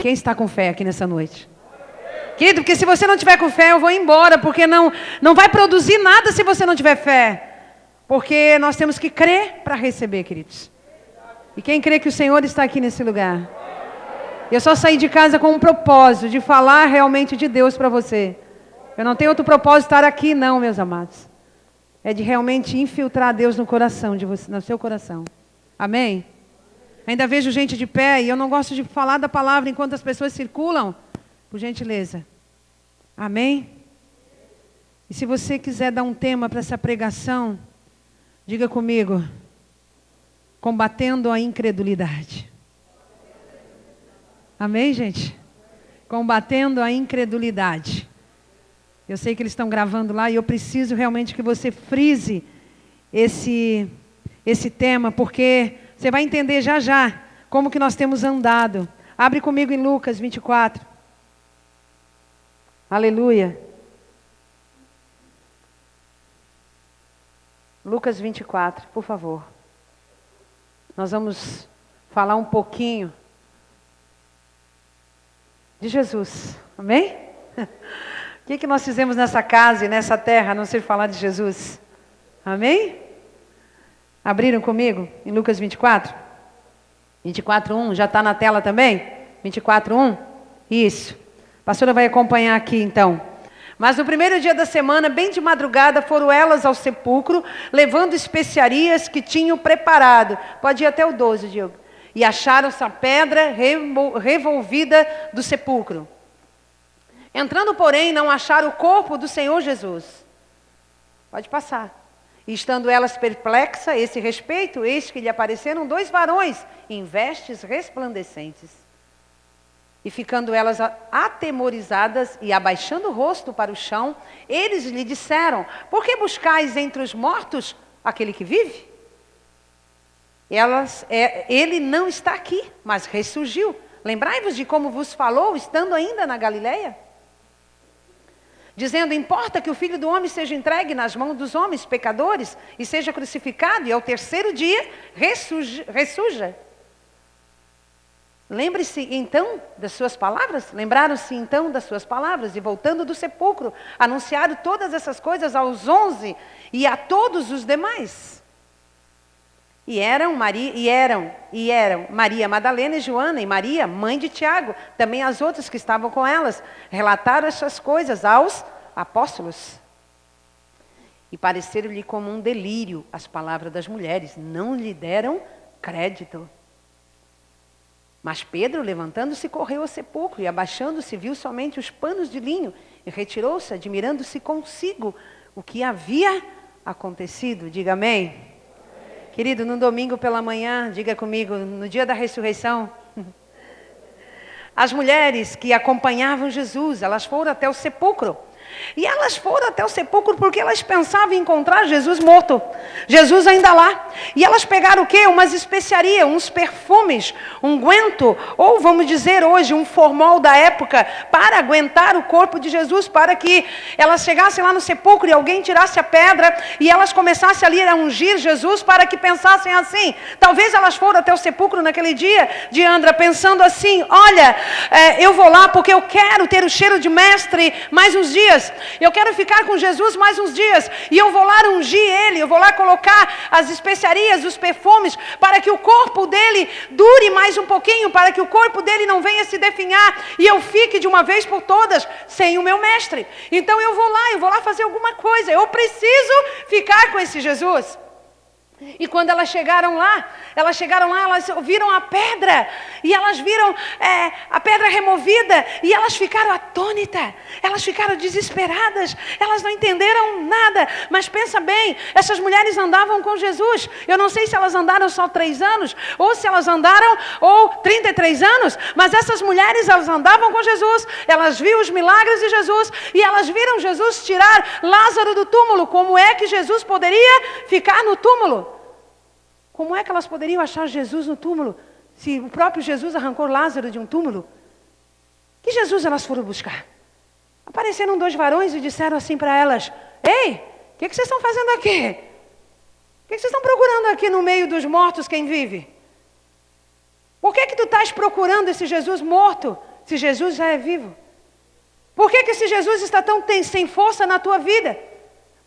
Quem está com fé aqui nessa noite? Querido, porque se você não tiver com fé, eu vou embora, porque não vai produzir nada se você não tiver fé. Porque nós temos que crer para receber, queridos. E quem crê que o Senhor está aqui nesse lugar? Eu só saí de casa com um propósito de falar realmente de Deus para você. Eu não tenho outro propósito de estar aqui, não, meus amados. É de realmente infiltrar Deus no coração de você, no seu coração. Amém? Ainda vejo gente de pé e eu não gosto de falar da palavra enquanto as pessoas circulam. Por gentileza. Amém? E se você quiser dar um tema para essa pregação, diga comigo. Combatendo a incredulidade. Amém, gente? Combatendo a incredulidade. Eu sei que eles estão gravando lá e eu preciso realmente que você frise esse tema, porque você vai entender já já como que nós temos andado. Abre comigo em Lucas 24. Aleluia. Lucas 24, por favor. Nós vamos falar um pouquinho de Jesus. Amém? O que nós fizemos nessa casa e nessa terra, a não ser falar de Jesus? Amém? Abriram comigo em Lucas 24? 24:1, já está na tela também? 24:1? Isso. A pastora vai acompanhar aqui então. Mas no primeiro dia da semana, bem de madrugada, foram elas ao sepulcro, levando especiarias que tinham preparado. Pode ir até o 12, Diogo. E acharam-se a pedra revolvida do sepulcro. Entrando, porém, não acharam o corpo do Senhor Jesus. Pode passar. E estando elas perplexas a esse respeito, eis que lhe apareceram 2 varões em vestes resplandecentes. E ficando elas atemorizadas e abaixando o rosto para o chão, eles lhe disseram: por que buscais entre os mortos aquele que vive? Ele não está aqui, mas ressurgiu. Lembrai-vos de como vos falou, estando ainda na Galileia? Dizendo: importa que o Filho do Homem seja entregue nas mãos dos homens pecadores e seja crucificado e ao terceiro dia ressurja. Lembre-se então das suas palavras? Lembraram-se então das suas palavras e voltando do sepulcro, anunciaram todas essas coisas aos 11 e a todos os demais. E eram Maria Madalena e Joana e Maria, mãe de Tiago, também as outras que estavam com elas, relataram essas coisas aos apóstolos. E pareceram-lhe como um delírio as palavras das mulheres, não lhe deram crédito. Mas Pedro, levantando-se, correu ao sepulcro e abaixando-se, viu somente os panos de linho e retirou-se, admirando-se consigo o que havia acontecido. Diga amém. Querido, no domingo pela manhã, diga comigo, no dia da ressurreição, as mulheres que acompanhavam Jesus, elas foram até o sepulcro. E elas foram até o sepulcro porque elas pensavam em encontrar Jesus morto. Jesus ainda lá. E elas pegaram o quê? Umas especiarias, uns perfumes, um unguento, ou vamos dizer hoje, um formol da época, para aguentar o corpo de Jesus, para que elas chegassem lá no sepulcro e alguém tirasse a pedra e elas começassem ali a ungir Jesus, para que pensassem assim. Talvez elas foram até o sepulcro naquele dia, Diandra, pensando assim: olha, eu vou lá porque eu quero ter o cheiro de mestre mais uns dias. Eu quero ficar com Jesus mais uns dias. E eu vou lá ungir ele. Eu vou lá colocar as especiarias, os perfumes, para que o corpo dele dure mais um pouquinho, para que o corpo dele não venha se definhar e eu fique de uma vez por todas sem o meu mestre. Então eu vou lá fazer alguma coisa. Eu preciso ficar com esse Jesus. E quando elas chegaram lá, elas viram a pedra, e elas viram a pedra removida, e elas ficaram atônitas, elas ficaram desesperadas, elas não entenderam nada. Mas pensa bem, essas mulheres andavam com Jesus. Eu não sei se elas andaram só 3 anos, ou se elas andaram 33 anos, mas essas mulheres, elas andavam com Jesus, elas viram os milagres de Jesus, e elas viram Jesus tirar Lázaro do túmulo. Como é que Jesus poderia ficar no túmulo? Como é que elas poderiam achar Jesus no túmulo, se o próprio Jesus arrancou Lázaro de um túmulo? Que Jesus elas foram buscar? Apareceram 2 varões e disseram assim para elas: ei, o que vocês estão fazendo aqui? O que vocês estão procurando aqui no meio dos mortos, quem vive? Por que tu estás procurando esse Jesus morto, se Jesus já é vivo? Por que esse Jesus está tão sem força na tua vida?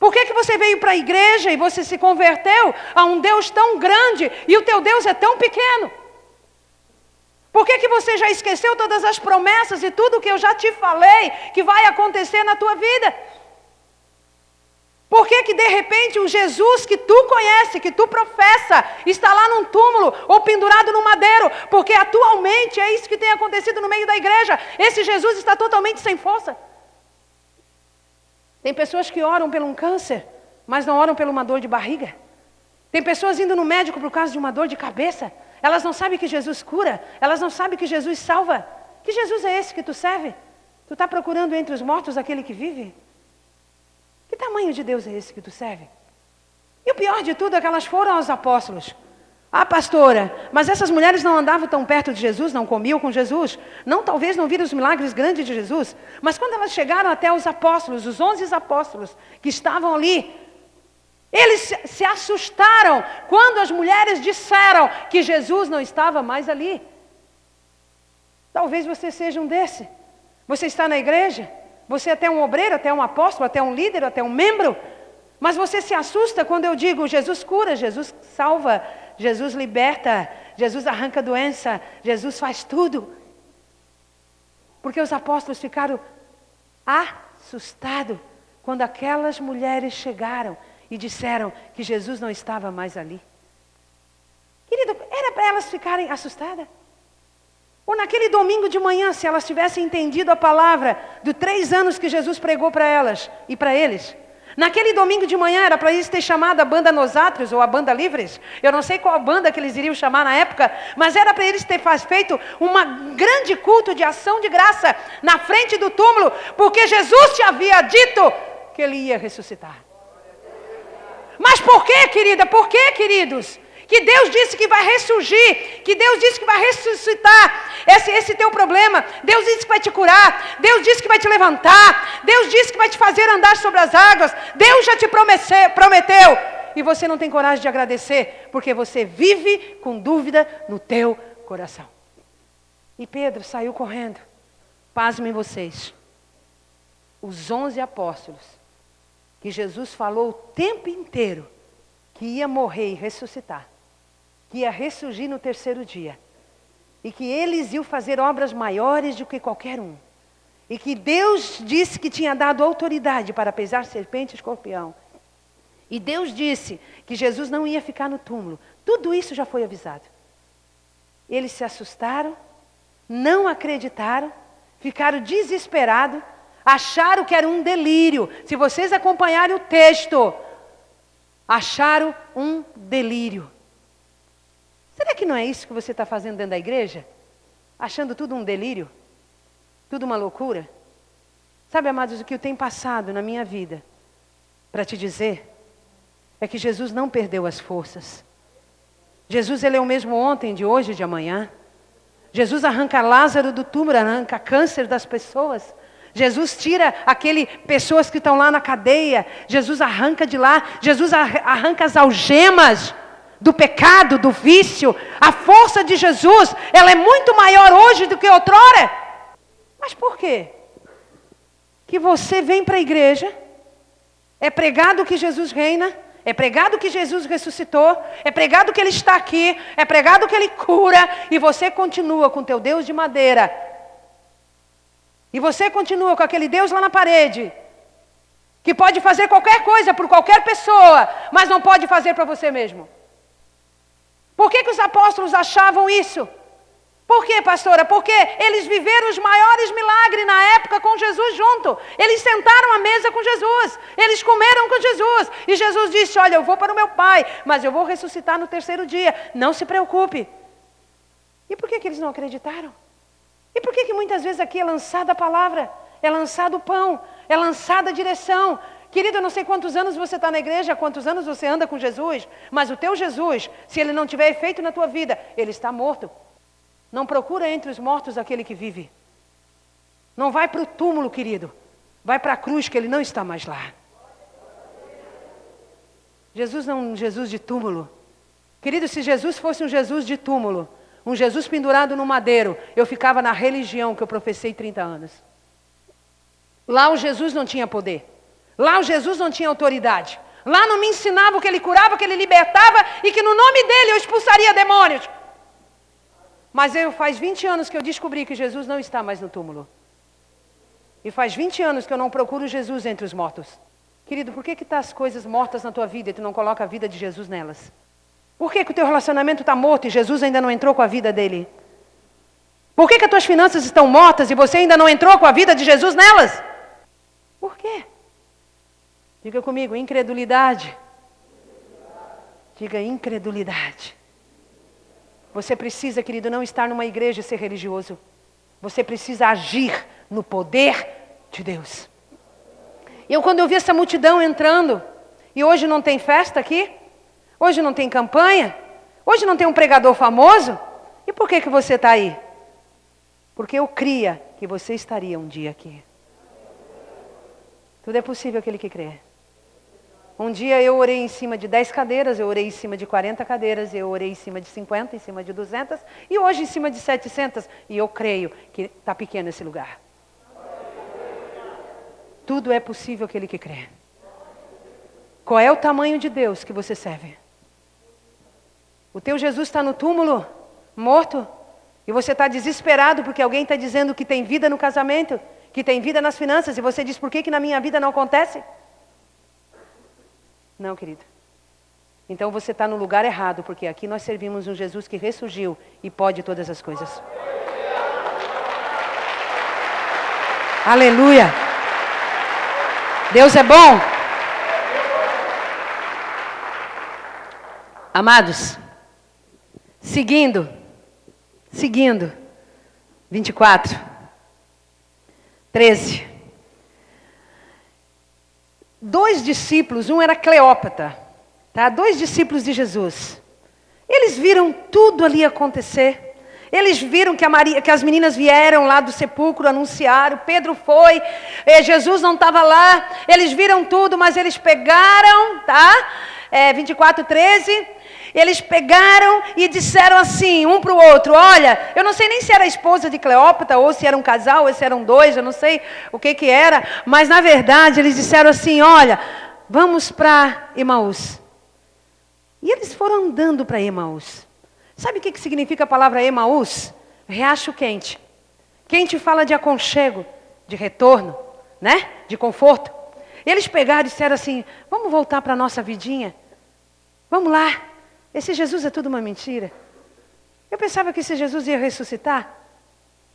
Por que você veio para a igreja e você se converteu a um Deus tão grande e o teu Deus é tão pequeno? Por que você já esqueceu todas as promessas e tudo que eu já te falei que vai acontecer na tua vida? Por que de repente o Jesus que tu conhece, que tu professa, está lá num túmulo ou pendurado no madeiro? Porque atualmente é isso que tem acontecido no meio da igreja. Esse Jesus está totalmente sem força. Tem pessoas que oram por um câncer, mas não oram por uma dor de barriga. Tem pessoas indo no médico por causa de uma dor de cabeça. Elas não sabem que Jesus cura. Elas não sabem que Jesus salva. Que Jesus é esse que tu serve? Tu está procurando entre os mortos aquele que vive? Que tamanho de Deus é esse que tu serve? E o pior de tudo é que elas foram aos apóstolos. Ah, pastora, mas essas mulheres não andavam tão perto de Jesus, não comiam com Jesus? Não, talvez não viram os milagres grandes de Jesus? Mas quando elas chegaram até os apóstolos, os 11 apóstolos que estavam ali, eles se assustaram quando as mulheres disseram que Jesus não estava mais ali. Talvez você seja um desse. Você está na igreja, você é até um obreiro, até um apóstolo, até um líder, até um membro, mas você se assusta quando eu digo Jesus cura, Jesus salva, Jesus liberta, Jesus arranca doença, Jesus faz tudo. Porque os apóstolos ficaram assustados quando aquelas mulheres chegaram e disseram que Jesus não estava mais ali. Querido, era para elas ficarem assustadas? Ou naquele domingo de manhã, se elas tivessem entendido a palavra dos 3 anos que Jesus pregou para elas e para eles, naquele domingo de manhã era para eles ter chamado a banda Nosátrios ou a banda Livres. Eu não sei qual banda que eles iriam chamar na época, mas era para eles ter feito um grande culto de ação de graça na frente do túmulo, porque Jesus te havia dito que ele ia ressuscitar. Mas por que, querida? Por que, queridos? Que Deus disse que vai ressurgir, que Deus disse que vai ressuscitar esse teu problema. Deus disse que vai te curar, Deus disse que vai te levantar, Deus disse que vai te fazer andar sobre as águas. Deus já te prometeu. E você não tem coragem de agradecer, porque você vive com dúvida no teu coração. E Pedro saiu correndo. Pasmem vocês. Os 11 apóstolos, que Jesus falou o tempo inteiro que ia morrer e ressuscitar, que ia ressurgir no 3º dia, e que eles iam fazer obras maiores do que qualquer um, e que Deus disse que tinha dado autoridade para pisar serpente e escorpião, e Deus disse que Jesus não ia ficar no túmulo. Tudo isso já foi avisado. Eles se assustaram, não acreditaram, ficaram desesperados, acharam que era um delírio. Se vocês acompanharem o texto, acharam um delírio. Será que não é isso que você está fazendo dentro da igreja? Achando tudo um delírio? Tudo uma loucura? Sabe, amados, o que eu tenho passado na minha vida para te dizer é que Jesus não perdeu as forças. Jesus, ele é o mesmo ontem, de hoje e de amanhã. Jesus arranca Lázaro do túmulo, arranca câncer das pessoas. Jesus tira pessoas que estão lá na cadeia. Jesus arranca de lá. Jesus arranca as algemas do pecado, do vício. A força de Jesus, ela é muito maior hoje do que outrora. Mas por quê? Que você vem para a igreja, é pregado que Jesus reina, é pregado que Jesus ressuscitou, é pregado que Ele está aqui, é pregado que Ele cura, e você continua com teu Deus de madeira. E você continua com aquele Deus lá na parede, que pode fazer qualquer coisa por qualquer pessoa, mas não pode fazer para você mesmo. Por que os apóstolos achavam isso? Por quê, pastora? Porque eles viveram os maiores milagres na época com Jesus junto. Eles sentaram à mesa com Jesus, eles comeram com Jesus. E Jesus disse, olha, eu vou para o meu Pai, mas eu vou ressuscitar no 3º dia. Não se preocupe. E por que eles não acreditaram? E por que muitas vezes aqui é lançada a palavra, é lançado o pão, é lançada a direção? Querido, eu não sei quantos anos você está na igreja, quantos anos você anda com Jesus, mas o teu Jesus, se ele não tiver efeito na tua vida, ele está morto. Não procura entre os mortos aquele que vive. Não vai para o túmulo, querido. Vai para a cruz, que ele não está mais lá. Jesus não é um Jesus de túmulo. Querido, se Jesus fosse um Jesus de túmulo, Um Jesus pendurado no madeiro. Eu ficava na religião que eu professei 30 anos. Lá o Jesus não tinha poder. Lá o Jesus não tinha autoridade. Lá não me ensinava que ele curava, que ele libertava e que no nome dele eu expulsaria demônios. Mas faz 20 anos que eu descobri que Jesus não está mais no túmulo. E faz 20 anos que eu não procuro Jesus entre os mortos. Querido, por que estão as coisas mortas na tua vida e tu não coloca a vida de Jesus nelas? Por que o teu relacionamento está morto e Jesus ainda não entrou com a vida dele? Por que as tuas finanças estão mortas e você ainda não entrou com a vida de Jesus nelas? Por quê? Diga comigo, incredulidade. Diga incredulidade. Você precisa, querido, não estar numa igreja e ser religioso. Você precisa agir no poder de Deus. Quando eu vi essa multidão entrando, e hoje não tem festa aqui, hoje não tem campanha, hoje não tem um pregador famoso, e por que você está aí? Porque eu cria que você estaria um dia aqui. Tudo é possível aquele que crê. Um dia eu orei em cima de 10 cadeiras, eu orei em cima de 40 cadeiras, eu orei em cima de 50, em cima de 200, e hoje em cima de 700, e eu creio que está pequeno esse lugar. Tudo é possível aquele que crê. Qual é o tamanho de Deus que você serve? O teu Jesus está no túmulo, morto, e você está desesperado porque alguém está dizendo que tem vida no casamento, que tem vida nas finanças, e você diz, por que na minha vida não acontece? Não, querido. Então você está no lugar errado, porque aqui nós servimos um Jesus que ressurgiu e pode todas as coisas. Aleluia! Deus é bom. Amados, seguindo, 24, 13. 2 discípulos, um era Cleópatra, tá? 2 discípulos de Jesus. Eles viram tudo ali acontecer. Eles viram que as meninas vieram lá do sepulcro, anunciaram, Pedro foi, Jesus não estava lá, eles viram tudo, mas eles pegaram, tá? 24, 13, eles pegaram e disseram assim, um para o outro, olha, eu não sei nem se era a esposa de Cleópatra, ou se era um casal, ou se eram 2, eu não sei o que era, mas na verdade eles disseram assim, olha, vamos para Emaús. E eles foram andando para Emaús. Sabe o que significa a palavra Emaús? Riacho quente. Quente fala de aconchego, de retorno, né? De conforto. Eles pegaram e disseram assim, vamos voltar para a nossa vidinha? Vamos lá. Esse Jesus é tudo uma mentira. Eu pensava que esse Jesus ia ressuscitar.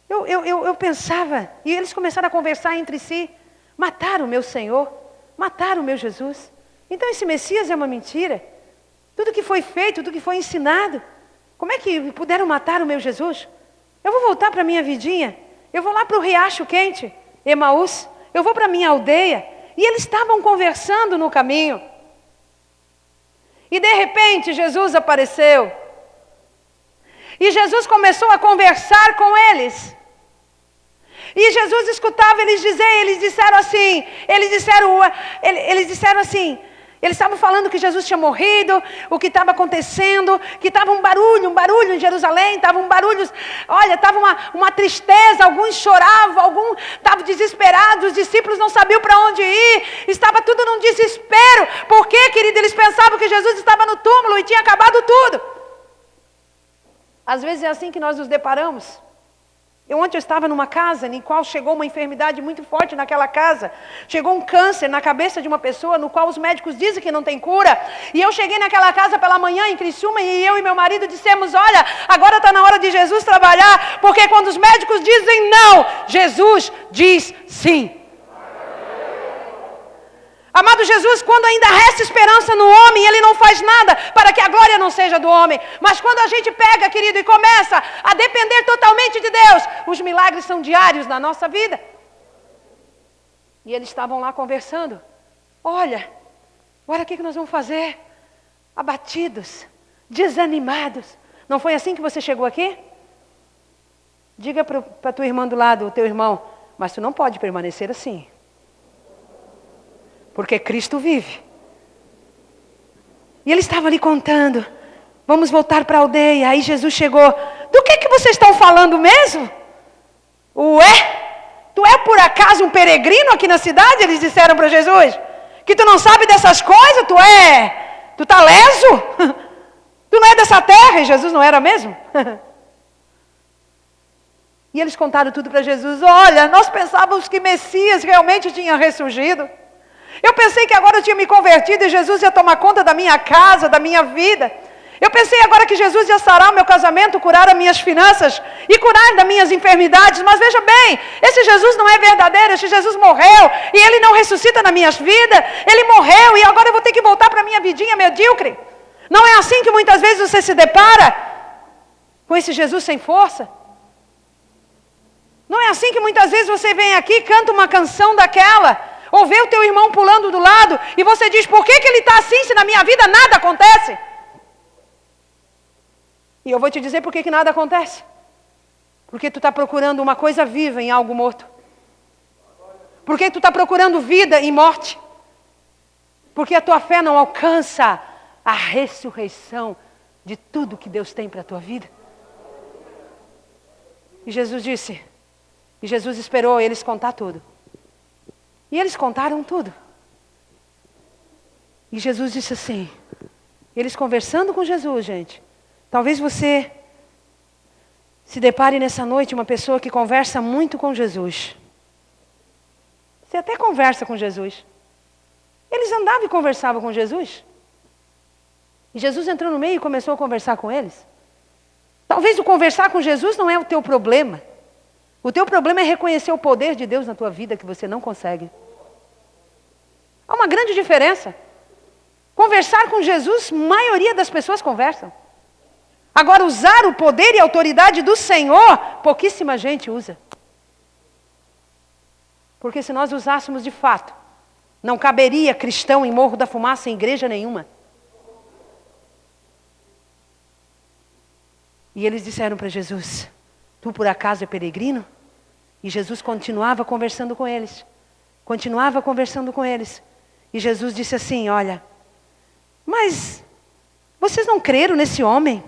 Eu pensava. E eles começaram a conversar entre si. Mataram o meu Senhor. Mataram o meu Jesus. Então esse Messias é uma mentira. Tudo que foi feito, tudo que foi ensinado. Como é que puderam matar o meu Jesus? Eu vou voltar para a minha vidinha. Eu vou lá para o riacho quente, Emaús. Eu vou para a minha aldeia. E eles estavam conversando no caminho. E de repente Jesus apareceu. E Jesus começou a conversar com eles. E Jesus escutava eles dizer, eles disseram assim, eles estavam falando que Jesus tinha morrido, o que estava acontecendo, que estava um barulho em Jerusalém, estava um barulho, olha, estava uma tristeza, alguns choravam, alguns estavam desesperados, os discípulos não sabiam para onde ir, estava tudo num desespero, porque, querido, eles pensavam que Jesus estava no túmulo e tinha acabado tudo. Às vezes é assim que nós nos deparamos. Ontem eu estava numa casa em qual chegou uma enfermidade muito forte naquela casa. Chegou um câncer na cabeça de uma pessoa, no qual os médicos dizem que não tem cura. E eu cheguei naquela casa pela manhã em Criciúma e eu e meu marido dissemos, olha, agora está na hora de Jesus trabalhar, porque quando os médicos dizem não, Jesus diz sim. Amado Jesus, quando ainda resta esperança no homem, ele não faz nada para que a glória não seja do homem. Mas quando a gente pega, querido, e começa a depender totalmente de Deus, os milagres são diários na nossa vida. E eles estavam lá conversando. Olha, agora o que nós vamos fazer? Abatidos, desanimados. Não foi assim que você chegou aqui? Diga para a tua irmã do lado, o teu irmão, mas tu não pode permanecer assim. Porque Cristo vive. E ele estava ali contando. Vamos voltar para a aldeia. Aí Jesus chegou. do que vocês estão falando mesmo? Ué? Tu é por acaso um peregrino aqui na cidade? Eles disseram para Jesus. Que tu não sabe dessas coisas? Tu tá leso? Tu não é dessa terra? E Jesus não era mesmo? E eles contaram tudo para Jesus. Olha, nós pensávamos que Messias realmente tinha ressurgido. Eu pensei que agora eu tinha me convertido e Jesus ia tomar conta da minha casa, da minha vida. Eu pensei agora que Jesus ia sarar o meu casamento, curar as minhas finanças e curar das minhas enfermidades. Mas veja bem, esse Jesus não é verdadeiro, esse Jesus morreu e Ele não ressuscita na minha vida. Ele morreu e agora eu vou ter que voltar para a minha vidinha medíocre. Não é assim que muitas vezes você se depara com esse Jesus sem força? Não é assim que muitas vezes você vem aqui, canta uma canção daquela, ou vê o teu irmão pulando do lado e você diz, por que ele está assim se na minha vida nada acontece? E eu vou te dizer por que nada acontece. Porque tu está procurando uma coisa viva em algo morto. Porque tu está procurando vida em morte. Porque a tua fé não alcança a ressurreição de tudo que Deus tem para a tua vida. E Jesus disse, e Jesus esperou eles contar tudo. E eles contaram tudo. E Jesus disse assim, eles conversando com Jesus, gente. Talvez você se depare nessa noite uma pessoa que conversa muito com Jesus. Você até conversa com Jesus. Eles andavam e conversavam com Jesus. E Jesus entrou no meio e começou a conversar com eles. Talvez o conversar com Jesus não é o teu problema. O teu problema é reconhecer o poder de Deus na tua vida que você não consegue. Há uma grande diferença. Conversar com Jesus, a maioria das pessoas conversam. Agora, usar o poder e a autoridade do Senhor, pouquíssima gente usa. Porque se nós usássemos de fato, não caberia cristão em Morro da Fumaça em igreja nenhuma. E eles disseram para Jesus, tu por acaso é peregrino? E Jesus continuava conversando com eles. Continuava conversando com eles. E Jesus disse assim, olha, mas vocês não creram nesse homem?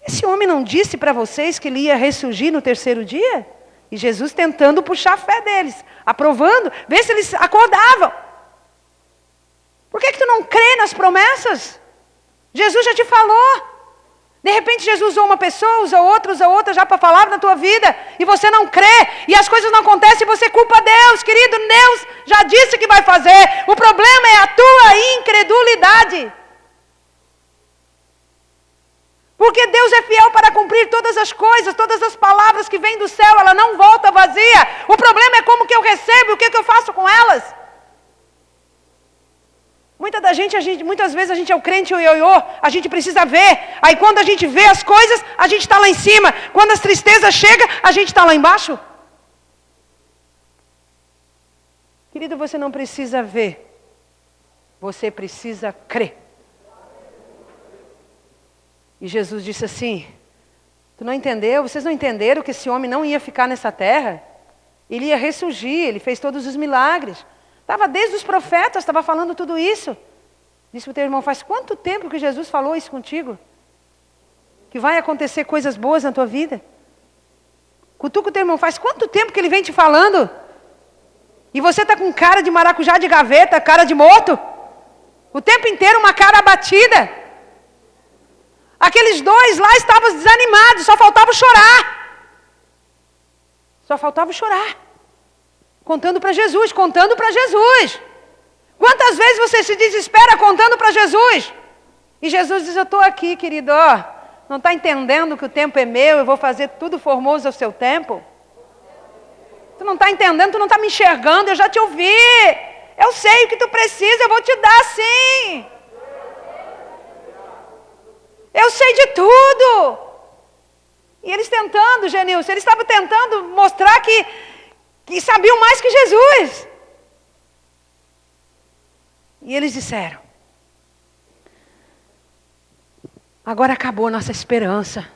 Esse homem não disse para vocês que ele ia ressurgir no terceiro dia? E Jesus tentando puxar a fé deles, aprovando, ver se eles acordavam. Por que tu não crê nas promessas? Jesus já te falou. De repente Jesus usou uma pessoa, usa outra já para falar na tua vida. E você não crê, e as coisas não acontecem, e você culpa Deus. Querido, Deus já disse que vai fazer. O problema é a tua incredulidade. Porque Deus é fiel para cumprir todas as coisas, todas as palavras que vêm do céu, ela não volta vazia. O problema é como que eu recebo, o que eu faço com elas. Muitas vezes a gente é o crente ioiô, a gente precisa ver. Aí quando a gente vê as coisas, a gente está lá em cima. Quando as tristezas chegam, a gente está lá embaixo. Querido, você não precisa ver, você precisa crer. E Jesus disse assim, tu não entendeu? Vocês não entenderam que esse homem não ia ficar nessa terra? Ele ia ressurgir, ele fez todos os milagres. Estava desde os profetas, estava falando tudo isso. Disse para o teu irmão, faz quanto tempo que Jesus falou isso contigo? Que vai acontecer coisas boas na tua vida? Cutuca o teu irmão, faz quanto tempo que ele vem te falando? E você está com cara de maracujá de gaveta, cara de morto? O tempo inteiro uma cara abatida. Aqueles dois lá estavam desanimados, só faltava chorar. Só faltava chorar. Contando para Jesus, contando para Jesus. Quantas vezes você se desespera contando para Jesus? E Jesus diz, eu estou aqui, querido, ó, não está entendendo que o tempo é meu, eu vou fazer tudo formoso ao seu tempo? Tu não está entendendo, tu não está me enxergando, eu já te ouvi. Eu sei o que tu precisa, eu vou te dar sim. Eu sei de tudo. E eles tentando, Genilson, eles estavam tentando mostrar que sabiam mais que Jesus. E eles disseram, agora acabou a nossa esperança.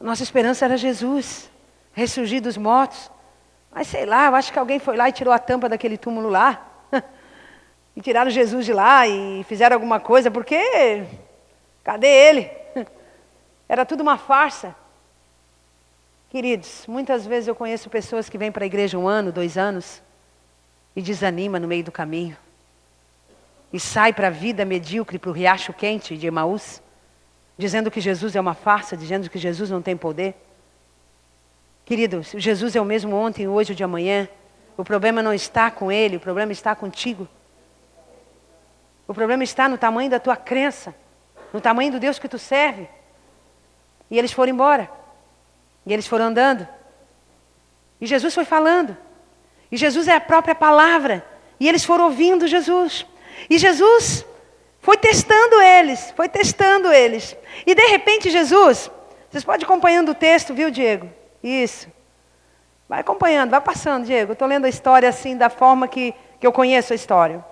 A nossa esperança era Jesus, ressurgir dos mortos. Mas sei lá, eu acho que alguém foi lá e tirou a tampa daquele túmulo lá. E tiraram Jesus de lá e fizeram alguma coisa, porque... cadê ele? Era tudo uma farsa. Queridos, muitas vezes eu conheço pessoas que vêm para a igreja 1 ano, 2 anos, e desanima no meio do caminho. E sai para a vida medíocre, para o riacho quente de Emaús, dizendo que Jesus é uma farsa, dizendo que Jesus não tem poder. Queridos, Jesus é o mesmo ontem, hoje e de amanhã. O problema não está com ele, o problema está contigo. O problema está no tamanho da tua crença, no tamanho do Deus que tu serve. E eles foram embora. E eles foram andando. E Jesus foi falando. E Jesus é a própria palavra. E eles foram ouvindo Jesus. E Jesus foi testando eles. Foi testando eles. E de repente Jesus... Vocês podem ir acompanhando o texto, viu, Diego? Isso. Vai acompanhando, vai passando, Diego. Eu estou lendo a história assim, da forma que eu conheço a história.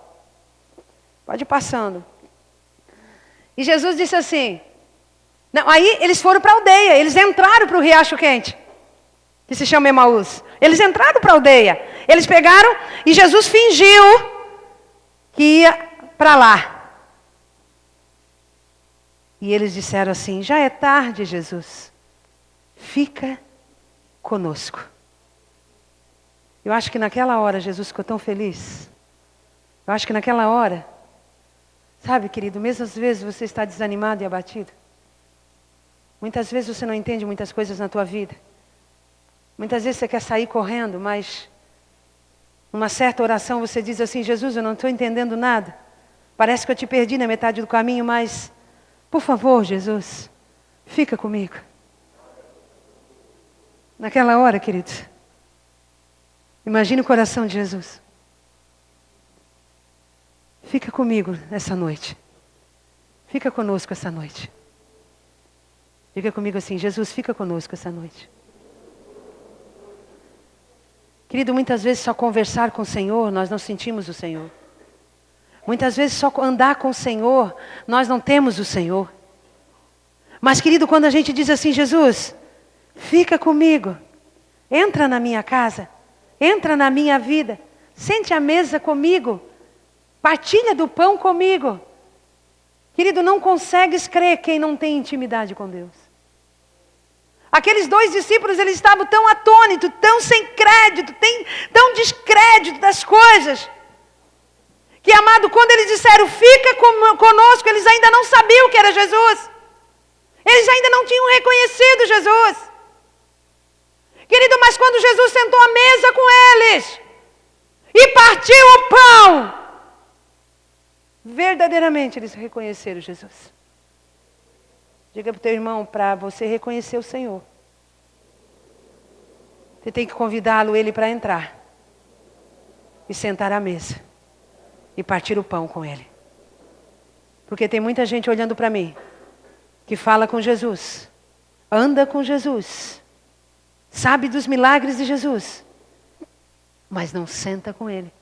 Pode ir passando. E Jesus disse assim... Não, aí eles foram para a aldeia. Eles entraram para o riacho quente, que se chama Emaús. Eles entraram para a aldeia. Eles pegaram e Jesus fingiu que ia para lá. E eles disseram assim: já é tarde, Jesus. Fica conosco. Eu acho que naquela hora Jesus ficou tão feliz. Eu acho que naquela hora, sabe, querido, mesmo às vezes você está desanimado e abatido. Muitas vezes você não entende muitas coisas na tua vida. Muitas vezes você quer sair correndo, mas numa certa oração você diz assim: Jesus, eu não estou entendendo nada. Parece que eu te perdi na metade do caminho, mas, por favor, Jesus, fica comigo. Naquela hora, querido, imagine o coração de Jesus. Fica comigo essa noite. Fica conosco essa noite. Diga comigo assim: Jesus, fica conosco essa noite. Querido, muitas vezes só conversar com o Senhor, nós não sentimos o Senhor. Muitas vezes só andar com o Senhor, nós não temos o Senhor. Mas, querido, quando a gente diz assim: Jesus, fica comigo, entra na minha casa, entra na minha vida, sente à mesa comigo, partilha do pão comigo. Querido, não consegues crer quem não tem intimidade com Deus. Aqueles 2 discípulos, eles estavam tão atônitos, tão sem crédito, tão descrédito das coisas, que, amado, quando eles disseram, fica conosco, eles ainda não sabiam que era Jesus. Eles ainda não tinham reconhecido Jesus. Querido, mas quando Jesus sentou à mesa com eles, e partiu o pão, verdadeiramente eles reconheceram Jesus. Diga para o teu irmão, para você reconhecer o Senhor, você tem que convidá-lo, ele, para entrar e sentar à mesa e partir o pão com ele. Porque tem muita gente olhando para mim que fala com Jesus, anda com Jesus, sabe dos milagres de Jesus, mas não senta com ele,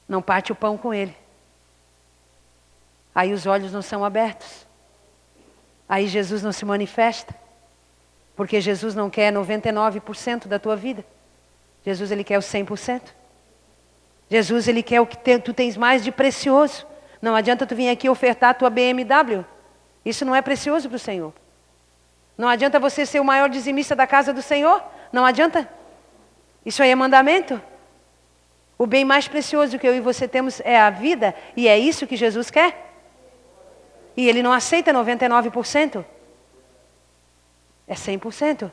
não parte o pão com ele. Aí os olhos não são abertos. Aí Jesus não se manifesta. Porque Jesus não quer 99% da tua vida. Jesus, ele quer o 100%. Jesus, ele quer o que tu tens mais de precioso. Não adianta tu vir aqui ofertar a tua BMW. Isso não é precioso para o Senhor. Não adianta você ser o maior dizimista da casa do Senhor. Não adianta. Isso aí é mandamento. O bem mais precioso que eu e você temos é a vida. E é isso que Jesus quer. E ele não aceita 99%. É 100%.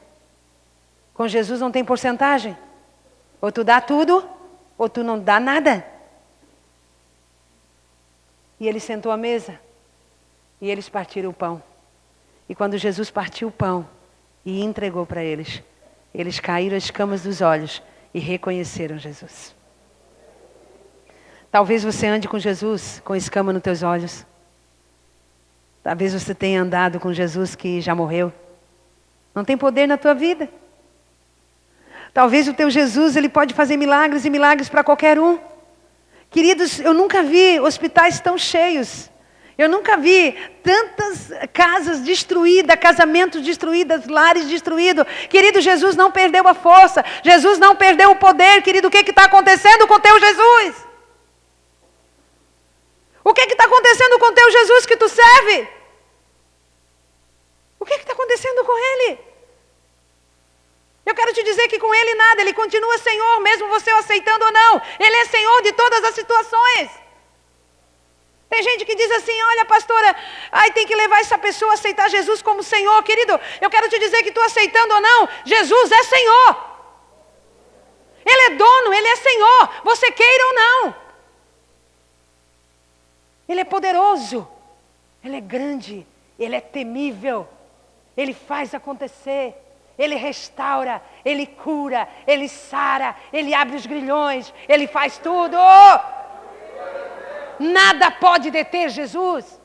Com Jesus não tem porcentagem. Ou tu dá tudo, ou tu não dá nada. E ele sentou à mesa. E eles partiram o pão. E quando Jesus partiu o pão e entregou para eles, eles caíram as escamas dos olhos e reconheceram Jesus. Talvez você ande com Jesus com escama nos teus olhos. Talvez você tenha andado com Jesus que já morreu. Não tem poder na tua vida. Talvez o teu Jesus, ele pode fazer milagres e milagres para qualquer um. Queridos, eu nunca vi hospitais tão cheios. Eu nunca vi tantas casas destruídas, casamentos destruídos, lares destruídos. Querido, Jesus não perdeu a força. Jesus não perdeu o poder. Querido, o que está acontecendo com o teu Jesus? O que está acontecendo com o teu Jesus que tu serve? acontecendo com ele? Eu quero te dizer que com ele nada, ele continua Senhor, mesmo você o aceitando ou não. Ele é Senhor de todas as situações. Tem gente que diz assim, olha pastora, tem que levar essa pessoa a aceitar Jesus como Senhor. Querido, eu quero te dizer que tu aceitando ou não, Jesus é Senhor. Ele é dono, Ele é Senhor, você queira ou não. Ele é poderoso, Ele é grande, Ele é temível, Ele faz acontecer, Ele restaura, Ele cura, Ele sara, Ele abre os grilhões, Ele faz tudo. Nada pode deter Jesus.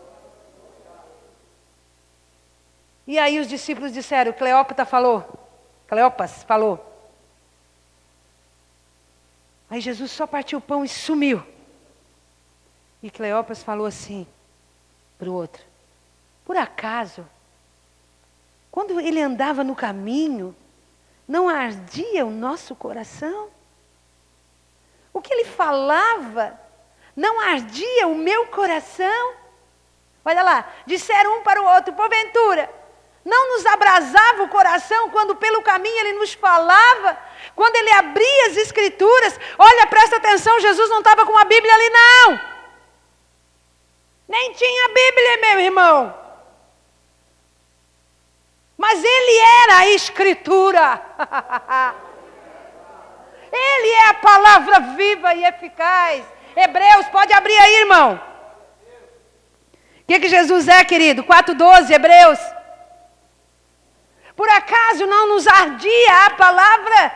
E aí os discípulos disseram, Cleopas falou. Aí Jesus só partiu o pão e sumiu. E Cleopas falou assim para o outro, por acaso, quando ele andava no caminho, não ardia o nosso coração? O que ele falava, não ardia o meu coração? Olha lá, disseram um para o outro, porventura, não nos abrasava o coração quando pelo caminho ele nos falava? Quando ele abria as escrituras, olha, presta atenção, Jesus não estava com a Bíblia ali não. Nem tinha Bíblia, meu irmão. Mas ele era a Escritura. Ele é a palavra viva e eficaz. Hebreus, pode abrir aí, irmão. O que Jesus é, querido? 4:12, Hebreus. Por acaso não nos ardia a palavra?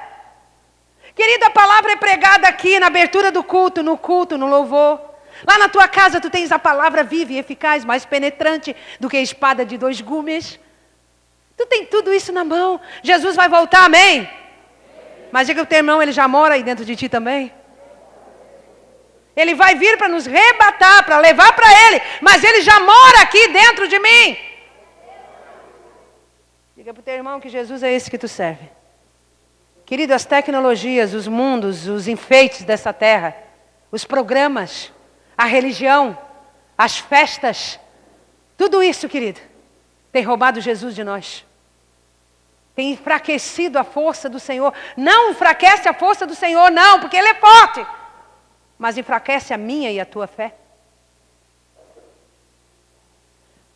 Querido, a palavra é pregada aqui na abertura do culto, no louvor. Lá na tua casa tu tens a palavra viva e eficaz, mais penetrante do que a espada de 2 gumes. Tu tem tudo isso na mão. Jesus vai voltar, amém? Mas diga que o teu irmão, ele já mora aí dentro de ti também. Ele vai vir para nos rebatar, para levar para ele. Mas ele já mora aqui dentro de mim. Diga para o teu irmão que Jesus é esse que tu serve. Querido, as tecnologias, os mundos, os enfeites dessa terra, os programas, a religião, as festas, tudo isso, querido, tem roubado Jesus de nós. Tem enfraquecido a força do Senhor. Não enfraquece a força do Senhor, não, porque Ele é forte. Mas enfraquece a minha e a tua fé.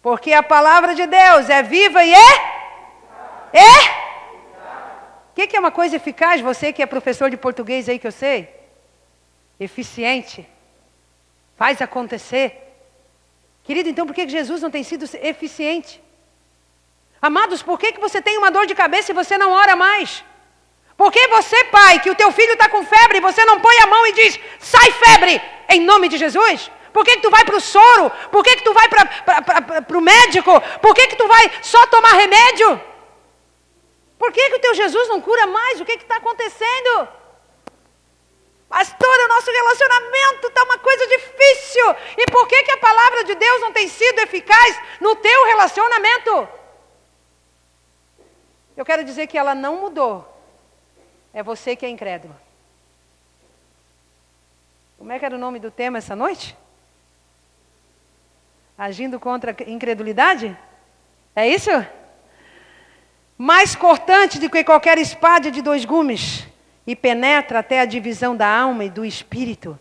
Porque a palavra de Deus é viva e O que é uma coisa eficaz? Você que é professor de português aí que eu sei. Eficiente. Faz acontecer. Querido, então por que Jesus não tem sido eficiente? Amados, por que você tem uma dor de cabeça e você não ora mais? Por que você, pai, que o teu filho está com febre, você não põe a mão e diz, sai febre, em nome de Jesus? Por que tu vai para o soro? Por que tu vai para o médico? Por que tu vai só tomar remédio? Por que o teu Jesus não cura mais? O que está acontecendo? Pastor, o nosso relacionamento está uma coisa difícil. E por que a palavra de Deus não tem sido eficaz no teu relacionamento? Eu quero dizer que ela não mudou. É você que é incrédulo. Como é que era o nome do tema essa noite? Agindo contra a incredulidade? É isso? Mais cortante do que qualquer espada de 2 gumes, e penetra até a divisão da alma e do espírito,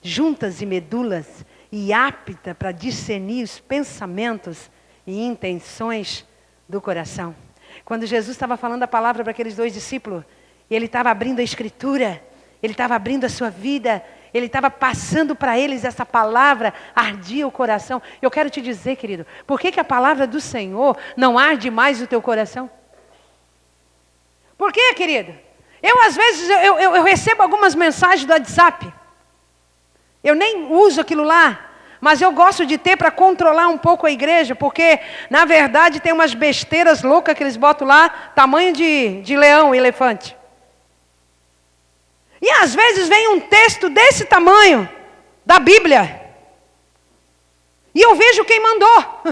juntas e medulas, e apta para discernir os pensamentos e intenções do coração. Quando Jesus estava falando a palavra para aqueles 2 discípulos, ele estava abrindo a escritura, ele estava abrindo a sua vida, ele estava passando para eles essa palavra, ardia o coração. Eu quero te dizer, querido, por que a palavra do Senhor não arde mais o teu coração? Por quê, querido? Eu, às vezes, eu recebo algumas mensagens do WhatsApp. Eu nem uso aquilo lá, mas eu gosto de ter para controlar um pouco a igreja, porque, na verdade, tem umas besteiras loucas que eles botam lá, tamanho de leão, elefante. E às vezes vem um texto desse tamanho, da Bíblia, e eu vejo quem mandou,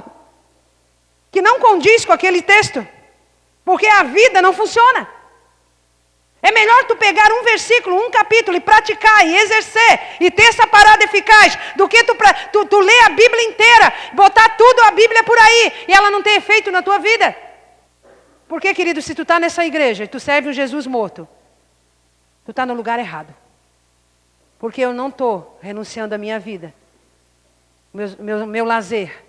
que não condiz com aquele texto, porque a vida não funciona. É melhor tu pegar um versículo, um capítulo e praticar e exercer e ter essa parada eficaz do que tu ler a Bíblia inteira, botar tudo a Bíblia por aí e ela não ter efeito na tua vida. Porque, querido, se tu está nessa igreja e tu serve um Jesus morto, tu está no lugar errado. Porque eu não estou renunciando à minha vida, meu lazer.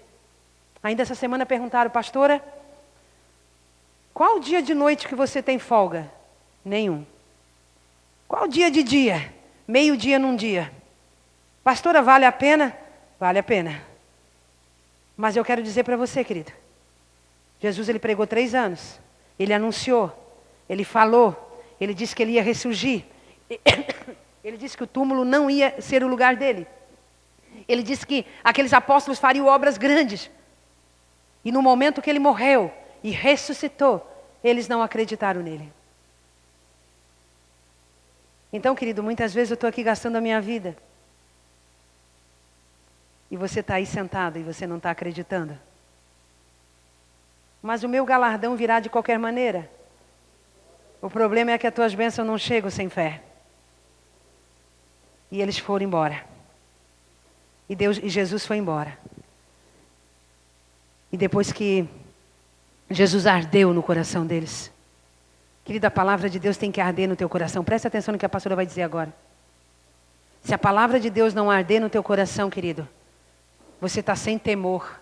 Ainda essa semana perguntaram, pastora, qual dia de noite que você tem folga? Nenhum. Qual dia de dia? Meio-dia num dia. Pastora, vale a pena? Vale a pena. Mas eu quero dizer para você, querido, Jesus, ele pregou 3 anos. Ele anunciou, ele falou, ele disse que ele ia ressurgir. Ele disse que o túmulo não ia ser o lugar dele. Ele disse que aqueles apóstolos fariam obras grandes. E no momento que ele morreu e ressuscitou, eles não acreditaram nele. Então, querido, muitas vezes eu estou aqui gastando a minha vida. E você está aí sentado e você não está acreditando. Mas o meu galardão virá de qualquer maneira. O problema é que as tuas bênçãos não chegam sem fé. E eles foram embora. E Jesus foi embora. E depois que Jesus ardeu no coração deles. Querida, a palavra de Deus tem que arder no teu coração. Presta atenção no que a pastora vai dizer agora. Se a palavra de Deus não arder no teu coração, querido, você está sem temor.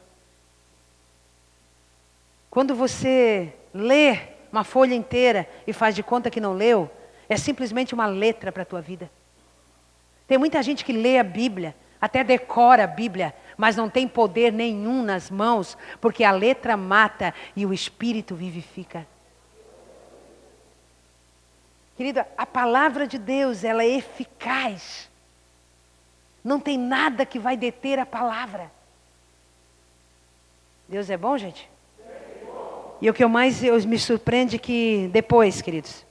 Quando você lê uma folha inteira e faz de conta que não leu, é simplesmente uma letra para a tua vida. Tem muita gente que lê a Bíblia, até decora a Bíblia, mas não tem poder nenhum nas mãos, porque a letra mata e o Espírito vivifica. Querida, a palavra de Deus, ela é eficaz. Não tem nada que vai deter a palavra. Deus é bom, gente? E o que me surpreende é que depois, queridos,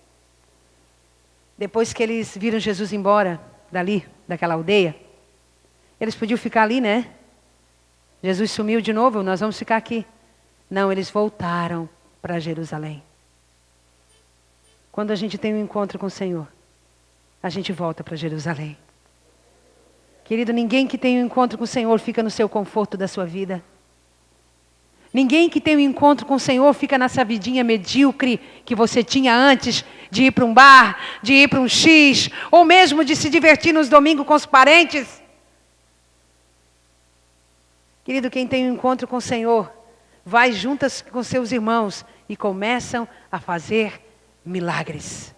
depois que eles viram Jesus embora dali, daquela aldeia, eles podiam ficar ali, né? Jesus sumiu de novo, nós vamos ficar aqui. Não, eles voltaram para Jerusalém. Quando a gente tem um encontro com o Senhor, a gente volta para Jerusalém. Querido, ninguém que tem um encontro com o Senhor fica no seu conforto da sua vida. Ninguém que tem um encontro com o Senhor fica nessa vidinha medíocre que você tinha antes de ir para um bar, de ir para um X, ou mesmo de se divertir nos domingos com os parentes. Querido, quem tem um encontro com o Senhor, vai juntas com seus irmãos e começam a fazer milagres.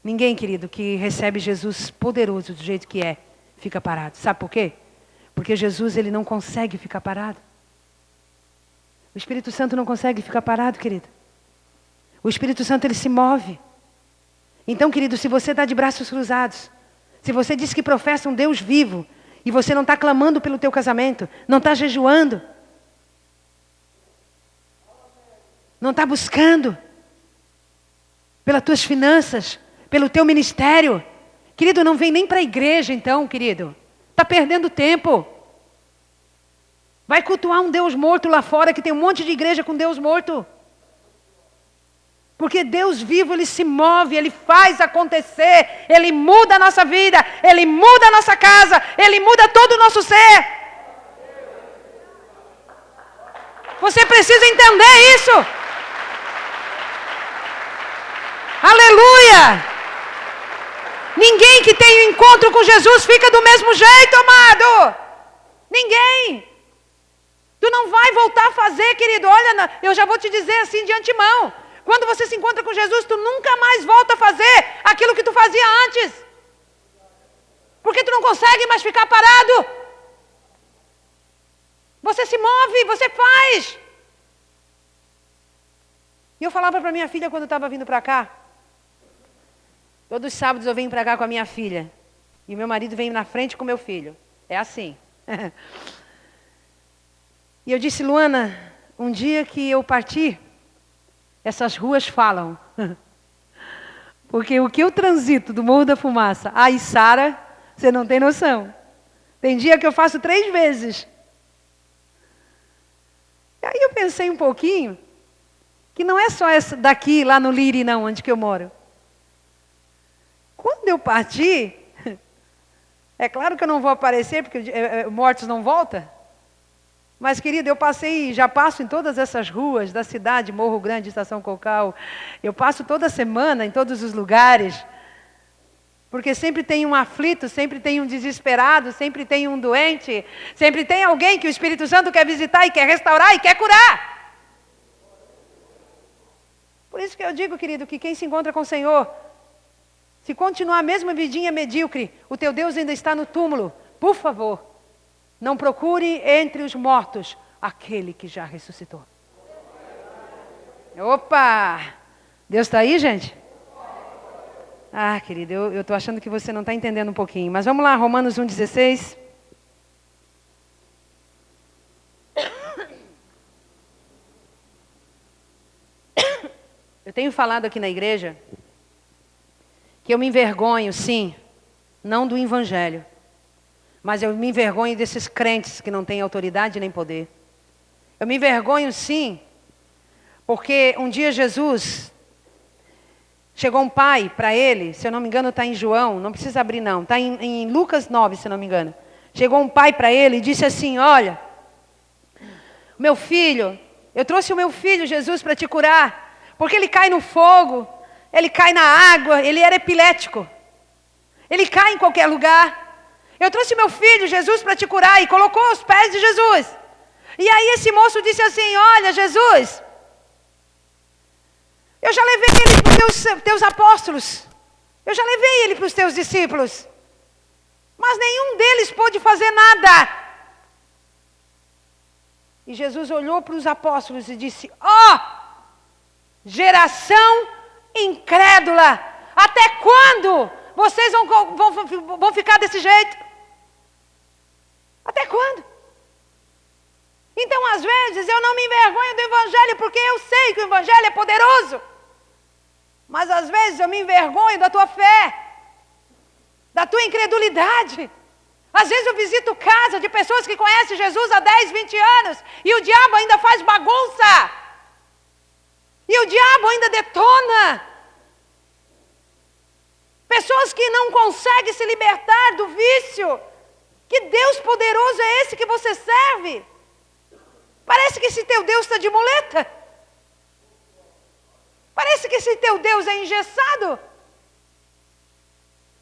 Ninguém, querido, que recebe Jesus poderoso do jeito que é, fica parado. Sabe por quê? Porque Jesus, ele não consegue ficar parado. O Espírito Santo não consegue ficar parado, querido. O Espírito Santo, ele se move. Então, querido, se você está de braços cruzados, se você diz que professa um Deus vivo, e você não está clamando pelo teu casamento, não está jejuando, não está buscando pelas tuas finanças, pelo teu ministério, querido, não vem nem para a igreja então, querido. Está perdendo tempo. Vai cultuar um Deus morto lá fora, que tem um monte de igreja com Deus morto. Porque Deus vivo, ele se move, ele faz acontecer, ele muda a nossa vida, ele muda a nossa casa, ele muda todo o nosso ser. Você precisa entender isso. Aleluia! Ninguém que tem um encontro com Jesus fica do mesmo jeito, amado. Ninguém. Tu não vai voltar a fazer, querido. Olha, eu já vou te dizer assim de antemão. Quando você se encontra com Jesus, tu nunca mais volta a fazer aquilo que tu fazia antes. Porque tu não consegue mais ficar parado. Você se move, você faz. E eu falava para minha filha quando eu estava vindo para cá. Todos os sábados eu venho para cá com a minha filha. E o meu marido vem na frente com o meu filho. É assim. E eu disse, Luana, um dia que eu partir, essas ruas falam. Porque o que eu transito do Morro da Fumaça a Içara, você não tem noção. Tem dia que eu faço 3 vezes. Aí eu pensei um pouquinho, que não é só essa daqui, lá no Liri, não, onde que eu moro. Quando eu partir, é claro que eu não vou aparecer, porque mortos não voltam. Mas, querido, eu passei, já passo em todas essas ruas da cidade, Morro Grande, Estação Cocal. Eu passo toda semana em todos os lugares. Porque sempre tem um aflito, sempre tem um desesperado, sempre tem um doente, sempre tem alguém que o Espírito Santo quer visitar e quer restaurar e quer curar. Por isso que eu digo, querido, que quem se encontra com o Senhor, se continuar a mesma vidinha medíocre, o teu Deus ainda está no túmulo. Por favor, não procure entre os mortos aquele que já ressuscitou. Opa! Deus está aí, gente? Ah, querido, eu estou achando que você não está entendendo um pouquinho. Mas vamos lá, Romanos 1,16. Eu tenho falado aqui na igreja que eu me envergonho, sim, não do evangelho, mas eu me envergonho desses crentes que não têm autoridade nem poder. Eu me envergonho, sim, porque um dia Jesus, chegou um pai para ele, se eu não me engano está em João, não precisa abrir não, está em Lucas 9, se eu não me engano. Chegou um pai para ele e disse assim, olha, meu filho, eu trouxe o meu filho Jesus para te curar, porque ele cai no fogo, ele cai na água, ele era epilético, ele cai em qualquer lugar. Eu trouxe meu filho Jesus para te curar e colocou aos pés de Jesus. E aí esse moço disse assim, olha Jesus, eu já levei ele para os teus apóstolos, eu já levei ele para os teus discípulos, mas nenhum deles pôde fazer nada. E Jesus olhou para os apóstolos e disse, ó, geração incrédula, até quando vocês vão ficar desse jeito? Até quando? Então, às vezes, eu não me envergonho do Evangelho, porque eu sei que o Evangelho é poderoso. Mas, às vezes, eu me envergonho da tua fé, da tua incredulidade. Às vezes, eu visito casa de pessoas que conhecem Jesus há 10, 20 anos, e o diabo ainda faz bagunça. E o diabo ainda detona. Pessoas que não conseguem se libertar do vício. Que Deus poderoso é esse que você serve? Parece que esse teu Deus está de muleta. Parece que esse teu Deus é engessado.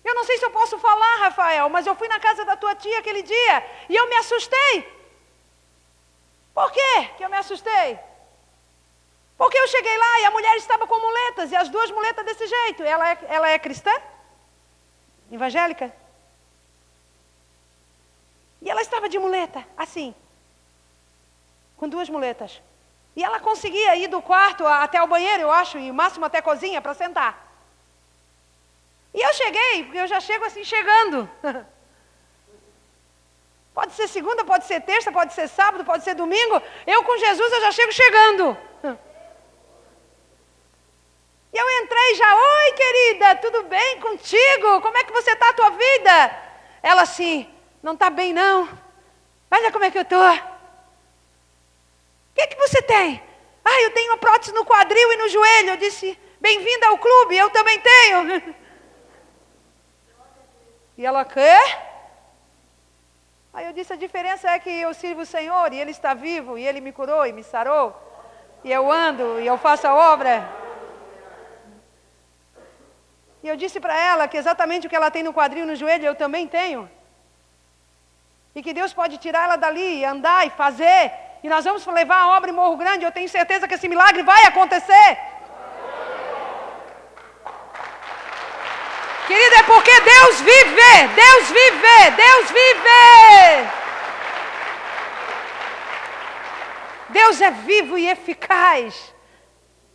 Eu não sei se eu posso falar, Rafael, mas eu fui na casa da tua tia aquele dia e eu me assustei. Por quê que eu me assustei? Porque eu cheguei lá e a mulher estava com muletas, e as duas muletas desse jeito. Ela é cristã? Evangélica? E ela estava de muleta, assim, com duas muletas. E ela conseguia ir do quarto até o banheiro, eu acho, e o máximo até a cozinha para sentar. E eu cheguei, porque eu já chego assim, chegando. Pode ser segunda, pode ser terça, pode ser sábado, pode ser domingo. Eu com Jesus, eu já chego chegando. E eu entrei já, oi querida, tudo bem contigo? Como é que você está a tua vida? Ela assim, não está bem não. Olha como é que eu estou. O que você tem? Ah, eu tenho uma prótese no quadril e no joelho. Eu disse, bem-vinda ao clube, eu também tenho. E ela, quê? Aí eu disse, a diferença é que eu sirvo o Senhor e Ele está vivo, e Ele me curou e me sarou. E eu ando e eu faço a obra. E eu disse para ela que exatamente o que ela tem no quadril e no joelho, eu também tenho. E que Deus pode tirar ela dali e andar e fazer. E nós vamos levar a obra em Morro Grande. Eu tenho certeza que esse milagre vai acontecer. Querida, é porque Deus vive, Deus vive, Deus vive. Deus é vivo e eficaz.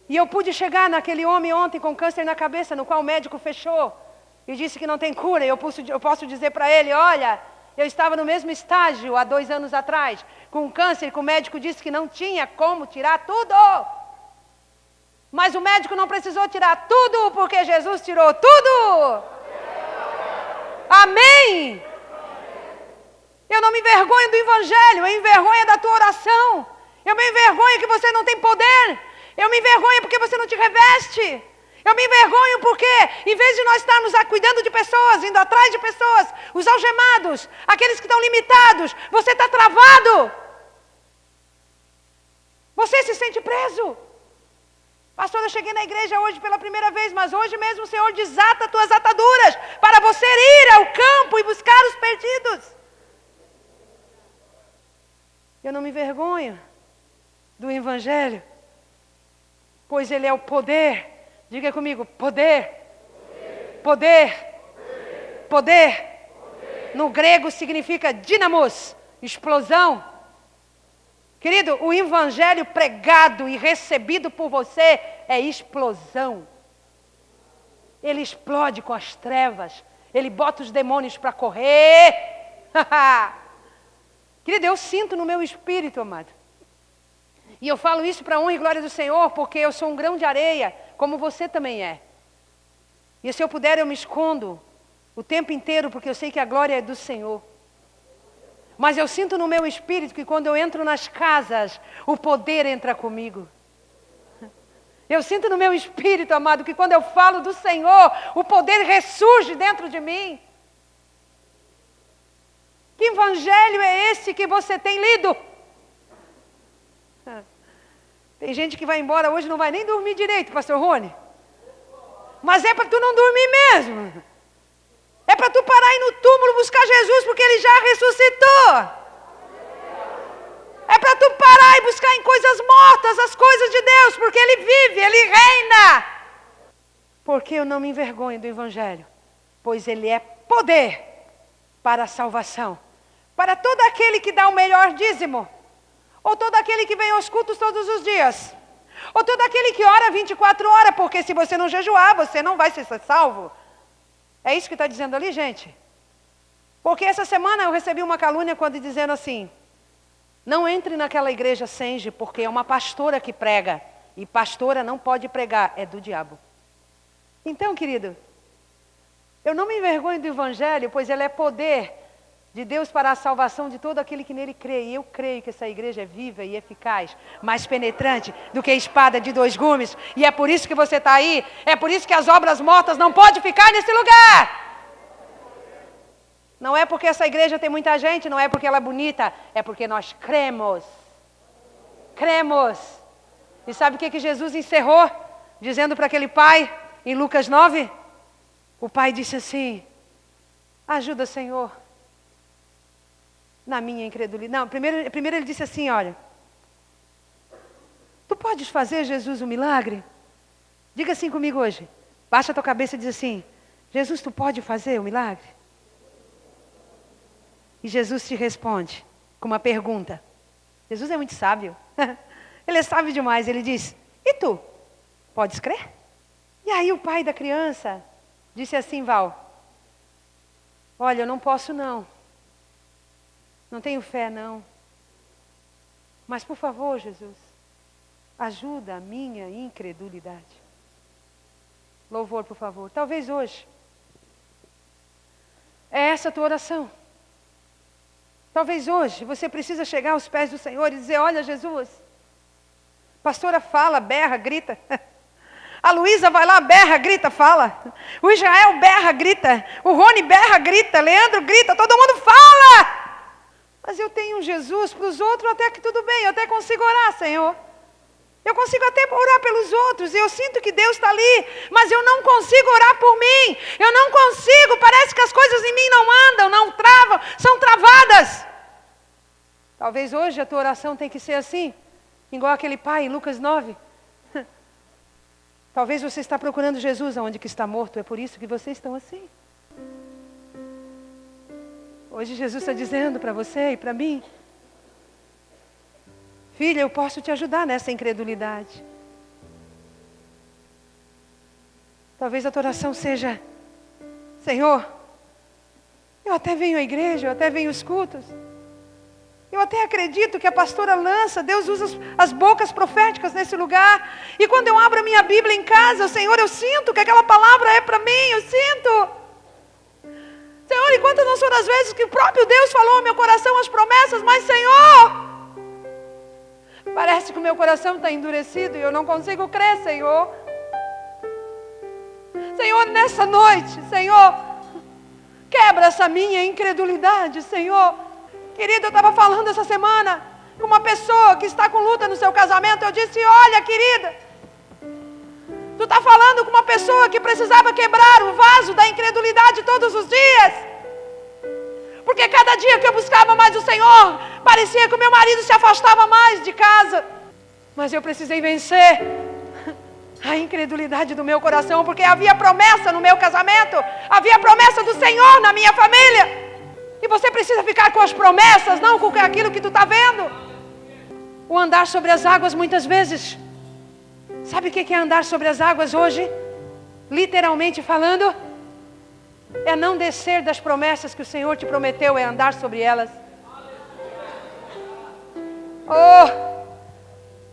E eu pude chegar naquele homem ontem com câncer na cabeça, no qual o médico fechou e disse que não tem cura. E eu posso dizer para ele, olha, eu estava no mesmo estágio há 2 anos atrás, com câncer, que o médico disse que não tinha como tirar tudo. Mas o médico não precisou tirar tudo, porque Jesus tirou tudo. Amém? Eu não me envergonho do Evangelho, eu me envergonho da tua oração. Eu me envergonho que você não tem poder. Eu me envergonho porque você não te reveste. Eu me envergonho porque, em vez de nós estarmos cuidando de pessoas, indo atrás de pessoas, os algemados, aqueles que estão limitados, você está travado. se sente preso. Pastor, eu cheguei na igreja hoje pela primeira vez, mas hoje mesmo o Senhor desata tuas ataduras para você ir ao campo e buscar os perdidos. Eu não me envergonho do Evangelho, pois ele é o poder. Diga comigo, poder. Poder. Poder. No grego significa dinamos, explosão. Querido, o Evangelho pregado e recebido por você é explosão. Ele explode com as trevas. Ele bota os demônios para correr. Querido, eu sinto no meu espírito, amado. E eu falo isso para a honra e glória do Senhor, porque eu sou um grão de areia, como você também é. E se eu puder, eu me escondo o tempo inteiro, porque eu sei que a glória é do Senhor. Mas eu sinto no meu espírito que quando eu entro nas casas, o poder entra comigo. Eu sinto no meu espírito, amado, que quando eu falo do Senhor, o poder ressurge dentro de mim. Que evangelho é esse que você tem lido? Tem gente que vai embora hoje e não vai nem dormir direito, pastor Rony. Mas é para tu não dormir mesmo. É para tu parar aí no túmulo buscar Jesus, porque Ele já ressuscitou. É para tu parar e buscar em coisas mortas as coisas de Deus, porque Ele vive, Ele reina. Porque eu não me envergonho do Evangelho, pois Ele é poder para a salvação. Para todo aquele que dá o melhor dízimo, ou todo aquele que vem aos cultos todos os dias, ou todo aquele que ora 24 horas, porque se você não jejuar, você não vai ser salvo. É isso que está dizendo ali, gente? Porque essa semana eu recebi uma calúnia quando dizendo assim, não entre naquela igreja Senge, porque é uma pastora que prega, e pastora não pode pregar, é do diabo. Então, querido, eu não me envergonho do Evangelho, pois ele é poder de Deus para a salvação de todo aquele que nele crê. E eu creio que essa igreja é viva e eficaz, mais penetrante do que a espada de 2 gumes. E é por isso que você está aí. É por isso que as obras mortas não podem ficar nesse lugar. Não é porque essa igreja tem muita gente, não é porque ela é bonita, é porque nós cremos. Cremos. E sabe o que Jesus encerrou? Dizendo para aquele pai, em Lucas 9? O pai disse assim, ajuda, Senhor, na minha incredulidade. Não, primeiro ele disse assim, olha, tu podes fazer, Jesus, um milagre? Diga assim comigo hoje. Baixa a tua cabeça e diz assim, Jesus, tu pode fazer um milagre? E Jesus te responde com uma pergunta. Jesus é muito sábio. Ele é sábio demais. Ele diz, e tu? Podes crer? E aí o pai da criança disse assim, Val, olha, eu não posso não. Não tenho fé, não. Mas, por favor, Jesus, ajuda a minha incredulidade. Louvor, por favor. Talvez hoje. É essa a tua oração. Talvez hoje você precisa chegar aos pés do Senhor e dizer, olha, Jesus, a pastora fala, berra, grita. A Luísa vai lá, berra, grita, fala. O Israel berra, grita. O Rony berra, grita. Leandro grita, todo mundo fala. Mas eu tenho um Jesus para os outros, até que tudo bem, eu até consigo orar, Senhor. Eu consigo até orar pelos outros, e eu sinto que Deus está ali, mas eu não consigo orar por mim. Eu não consigo, parece que as coisas em mim não andam, não travam, são travadas. Talvez hoje a tua oração tenha que ser assim, igual aquele pai em Lucas 9. Talvez você está procurando Jesus aonde que está morto, é por isso que vocês estão assim. Hoje Jesus está dizendo para você e para mim, filha, eu posso te ajudar nessa incredulidade. Talvez a tua oração seja, Senhor, eu até venho à igreja, eu até venho aos cultos. Eu até acredito que a pastora lança, Deus usa as bocas proféticas nesse lugar. E quando eu abro a minha Bíblia em casa, Senhor, eu sinto que aquela palavra é para mim, eu sinto. Senhor, e quantas não foram as vezes que o próprio Deus falou ao meu coração as promessas, mas Senhor, parece que o meu coração está endurecido e eu não consigo crer, Senhor. Senhor, nessa noite, Senhor, quebra essa minha incredulidade, Senhor. Querido, eu estava falando essa semana com uma pessoa que está com luta no seu casamento. Eu disse: olha, querida, tu está falando com uma pessoa que precisava quebrar o vaso da incredulidade todos os dias. Porque cada dia que eu buscava mais o Senhor, parecia que o meu marido se afastava mais de casa. Mas eu precisei vencer a incredulidade do meu coração, porque havia promessa no meu casamento, havia promessa do Senhor na minha família. E você precisa ficar com as promessas, não com aquilo que tu está vendo. O andar sobre as águas muitas vezes. Sabe o que é andar sobre as águas hoje? Literalmente falando, é não descer das promessas que o Senhor te prometeu, é andar sobre elas. Oh,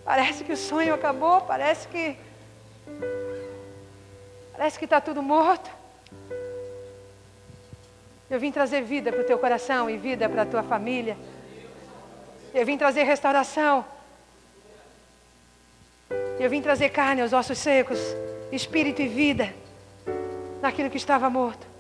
parece que o sonho acabou, parece que está tudo morto. Eu vim trazer vida para o teu coração e vida para a tua família. Eu vim trazer restauração. Eu vim trazer carne aos ossos secos, espírito e vida naquilo que estava morto.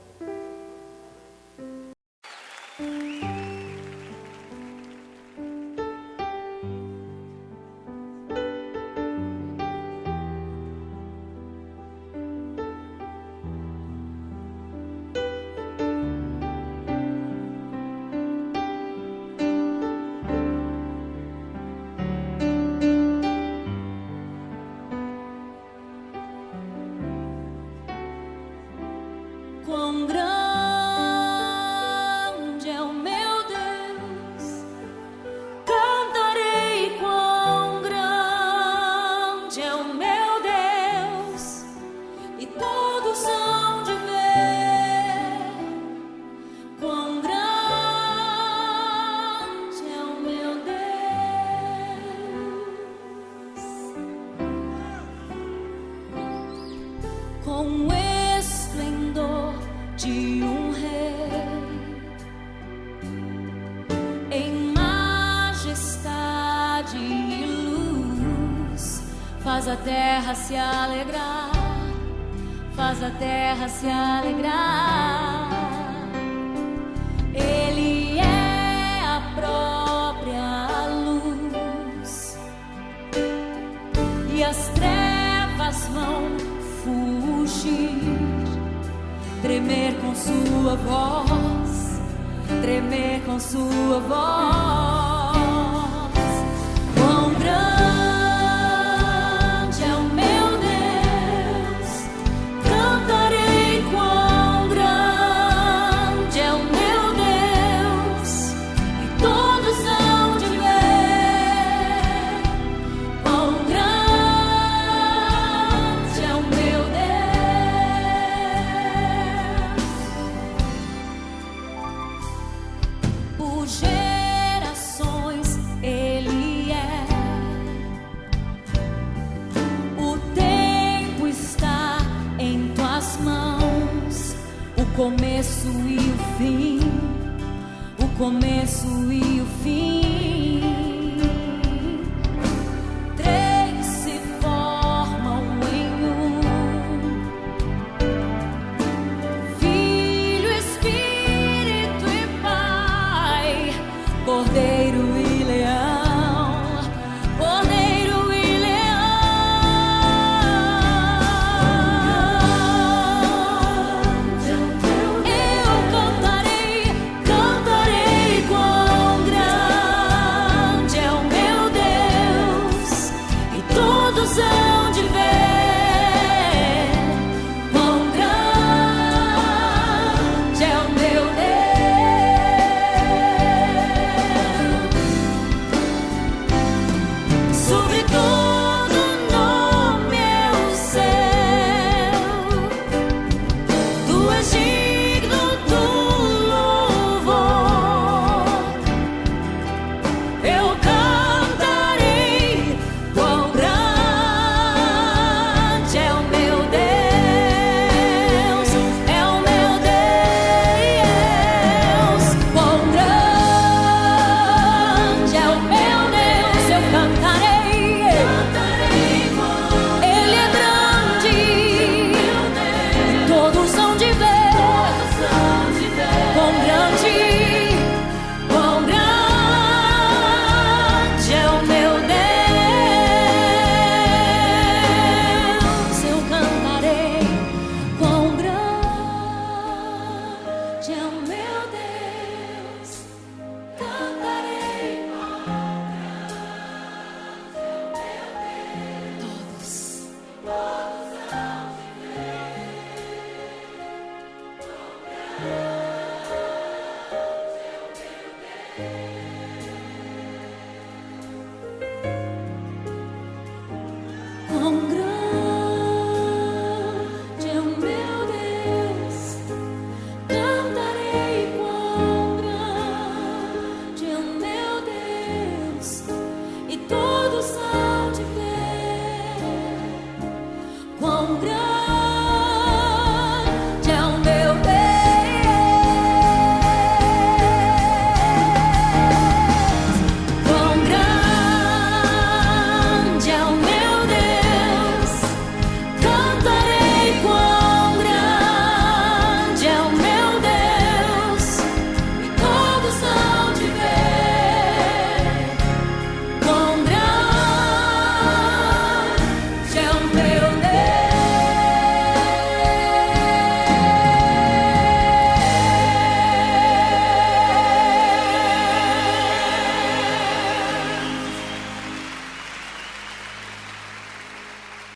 Quão grande é o meu Deus, cantarei quão grande é o meu Deus, e todos hão de ver quão grande é o meu Deus. Com esplendor de um rei, em majestade e luz, faz a terra se alegrar, faz a terra se alegrar. Ele é a própria luz, e as trevas vão fugir, tremer com sua voz, tremer com sua voz. Quão grande é o meu Deus, cantarei quão grande é o meu Deus, e todos hão de ver quão grande é o meu Deus. Por gerações Ele é, o tempo está em tuas mãos, o começo e o fim, o começo e o fim.